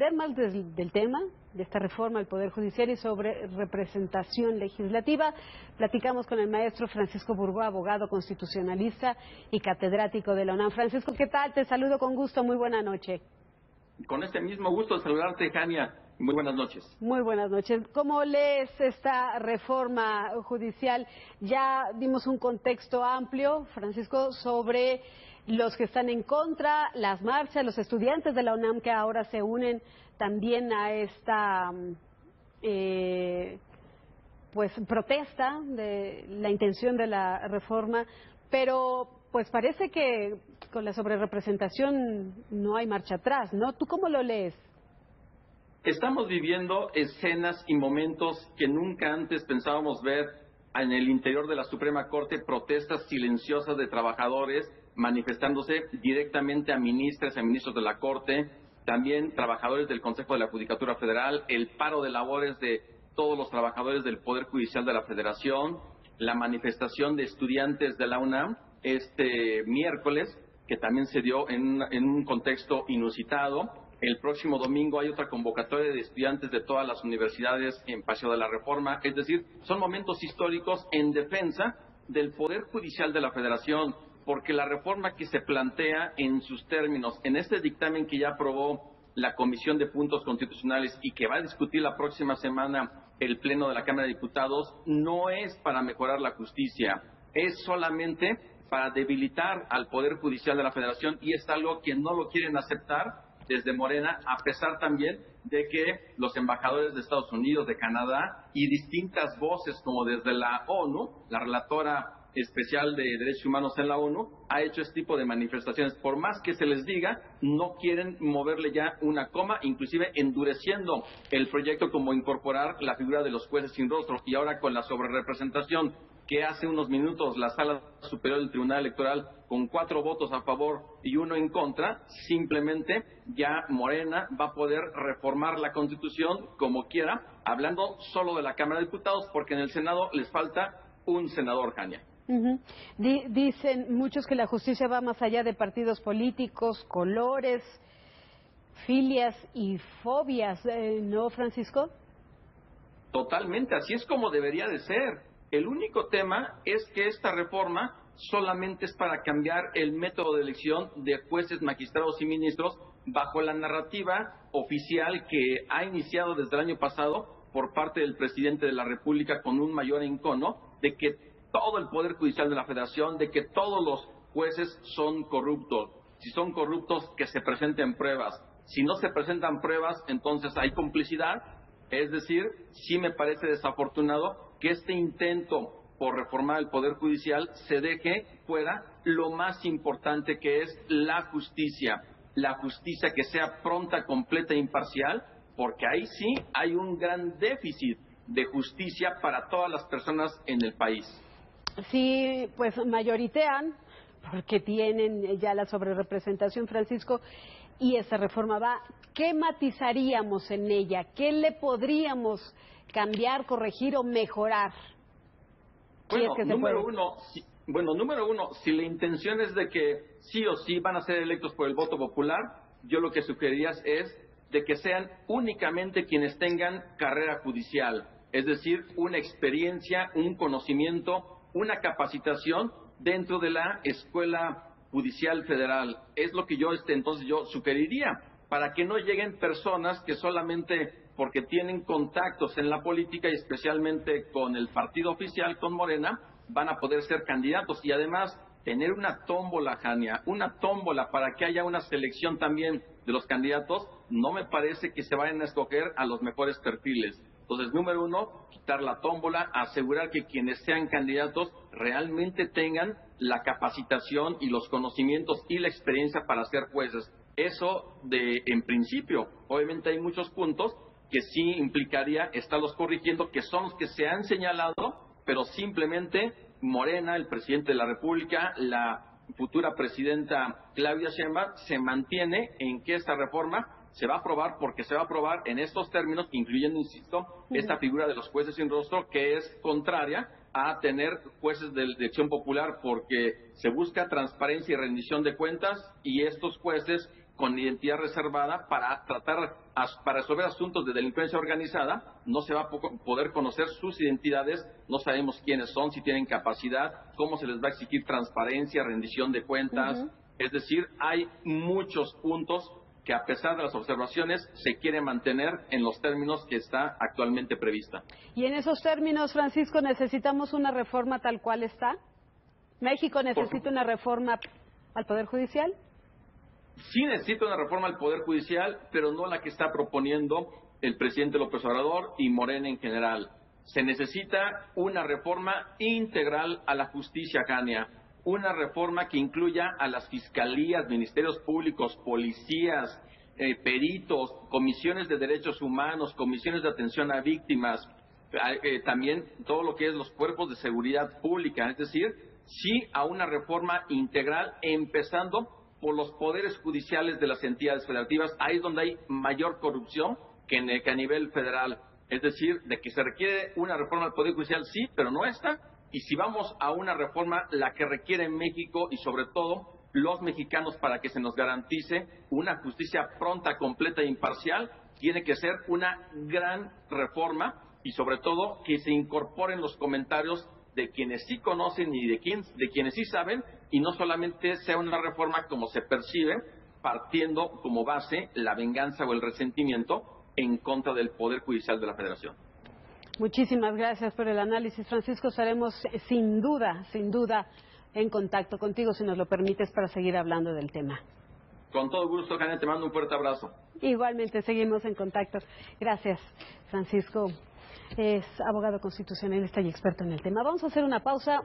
aprender más del tema, de esta reforma al Poder Judicial y sobre representación legislativa, platicamos con el maestro Francisco Burgó, abogado constitucionalista y catedrático de la UNAM. Francisco, ¿qué tal? Te saludo con gusto, muy buena noche. Con este mismo gusto de saludarte, Jania. Muy buenas noches. Muy buenas noches. ¿Cómo lees esta reforma judicial? Ya dimos un contexto amplio, Francisco, sobre los que están en contra, las marchas, los estudiantes de la UNAM que ahora se unen también a esta pues protesta de la intención de la reforma, pero pues parece que con la sobrerepresentación no hay marcha atrás, ¿no? ¿Tú cómo lo lees? Estamos viviendo escenas y momentos que nunca antes pensábamos ver en el interior de la Suprema Corte, protestas silenciosas de trabajadores manifestándose directamente a ministras y a ministros de la Corte, también trabajadores del Consejo de la Judicatura Federal, el paro de labores de todos los trabajadores del Poder Judicial de la Federación, la manifestación de estudiantes de la UNAM este miércoles, que también se dio en un contexto inusitado. El próximo domingo hay otra convocatoria de estudiantes de todas las universidades en Paseo de la Reforma. Es decir, son momentos históricos en defensa del Poder Judicial de la Federación, porque la reforma que se plantea en sus términos, en este dictamen que ya aprobó la Comisión de Puntos Constitucionales y que va a discutir la próxima semana el Pleno de la Cámara de Diputados, no es para mejorar la justicia, es solamente para debilitar al Poder Judicial de la Federación, y es algo que no lo quieren aceptar desde Morena, a pesar también de que los embajadores de Estados Unidos, de Canadá y distintas voces como desde la ONU, la relatora especial de Derechos Humanos en la ONU, ha hecho este tipo de manifestaciones. Por más que se les diga, no quieren moverle ya una coma, inclusive endureciendo el proyecto como incorporar la figura de los jueces sin rostro. Y ahora con la sobrerepresentación que hace unos minutos la Sala Superior del Tribunal Electoral con 4 votos a favor y 1 en contra, simplemente ya Morena va a poder reformar la Constitución como quiera, hablando solo de la Cámara de Diputados, porque en el Senado les falta un senador, Jania. Dicen muchos que la justicia va más allá de partidos políticos, colores, filias y fobias, ¿no, Francisco? Totalmente, así es como debería de ser. El único tema es que esta reforma solamente es para cambiar el método de elección de jueces, magistrados y ministros bajo la narrativa oficial que ha iniciado desde el año pasado por parte del presidente de la República con un mayor encono de que todo el Poder Judicial de la Federación, de que todos los jueces son corruptos. Si son corruptos, que se presenten pruebas. Si no se presentan pruebas, entonces hay complicidad. Es decir, sí me parece desafortunado que este intento por reformar el Poder Judicial se deje fuera lo más importante, que es la justicia que sea pronta, completa e imparcial, porque ahí sí hay un gran déficit de justicia para todas las personas en el país. Sí, pues mayoritean, porque tienen ya la sobrerepresentación, Francisco, y esa reforma va. ¿Qué matizaríamos en ella? ¿Qué le podríamos cambiar, corregir o mejorar? Bueno, número uno, si la intención es de que sí o sí van a ser electos por el voto popular, yo lo que sugeriría es de que sean únicamente quienes tengan carrera judicial, es decir, una experiencia, un conocimiento, una capacitación dentro de la Escuela Judicial Federal. Es lo que yo entonces yo sugeriría, para que no lleguen personas que solamente porque tienen contactos en la política y especialmente con el partido oficial, con Morena, van a poder ser candidatos. Y además tener una tómbola, Jania, una tómbola para que haya una selección también de los candidatos, no me parece que se vayan a escoger a los mejores perfiles. Entonces, número uno, quitar la tómbola, asegurar que quienes sean candidatos realmente tengan la capacitación y los conocimientos y la experiencia para ser jueces. Eso en principio. Obviamente hay muchos puntos que sí implicaría estarlos corrigiendo, que son los que se han señalado, pero simplemente Morena, el presidente de la República, la futura presidenta Claudia Sheinbaum, se mantiene en que esta reforma se va a aprobar porque se va a aprobar en estos términos, incluyendo, insisto, esta figura de los jueces sin rostro, que es contraria a tener jueces de elección popular, porque se busca transparencia y rendición de cuentas, y estos jueces con identidad reservada para tratar para resolver asuntos de delincuencia organizada, no se va a poder conocer sus identidades, no sabemos quiénes son, si tienen capacidad, cómo se les va a exigir transparencia, rendición de cuentas. Es decir, hay muchos puntos que, a pesar de las observaciones, se quiere mantener en los términos que está actualmente prevista. Y en esos términos, Francisco, ¿necesitamos una reforma tal cual está? ¿México necesita una reforma al Poder Judicial? Sí necesita una reforma al Poder Judicial, pero no la que está proponiendo el presidente López Obrador y Morena en general. Se necesita una reforma integral a la justicia, Kania, una reforma que incluya a las fiscalías, ministerios públicos, policías, peritos, comisiones de derechos humanos, comisiones de atención a víctimas, también todo lo que es los cuerpos de seguridad pública, es decir, sí a una reforma integral, empezando por los poderes judiciales de las entidades federativas. Ahí es donde hay mayor corrupción que a nivel federal. Es decir, de que se requiere una reforma al Poder Judicial, sí, pero no esta. Y si vamos a una reforma, la que requiere México y sobre todo los mexicanos, para que se nos garantice una justicia pronta, completa e imparcial, tiene que ser una gran reforma y sobre todo que se incorporen los comentarios de quienes sí conocen y de quienes sí saben, y no solamente sea una reforma como se percibe, partiendo como base la venganza o el resentimiento en contra del Poder Judicial de la Federación. Muchísimas gracias por el análisis, Francisco. Estaremos sin duda, en contacto contigo, si nos lo permites, para seguir hablando del tema. Con todo gusto, Janet, te mando un fuerte abrazo. Igualmente, seguimos en contacto. Gracias, Francisco. Es abogado constitucionalista y experto en el tema. Vamos a hacer una pausa.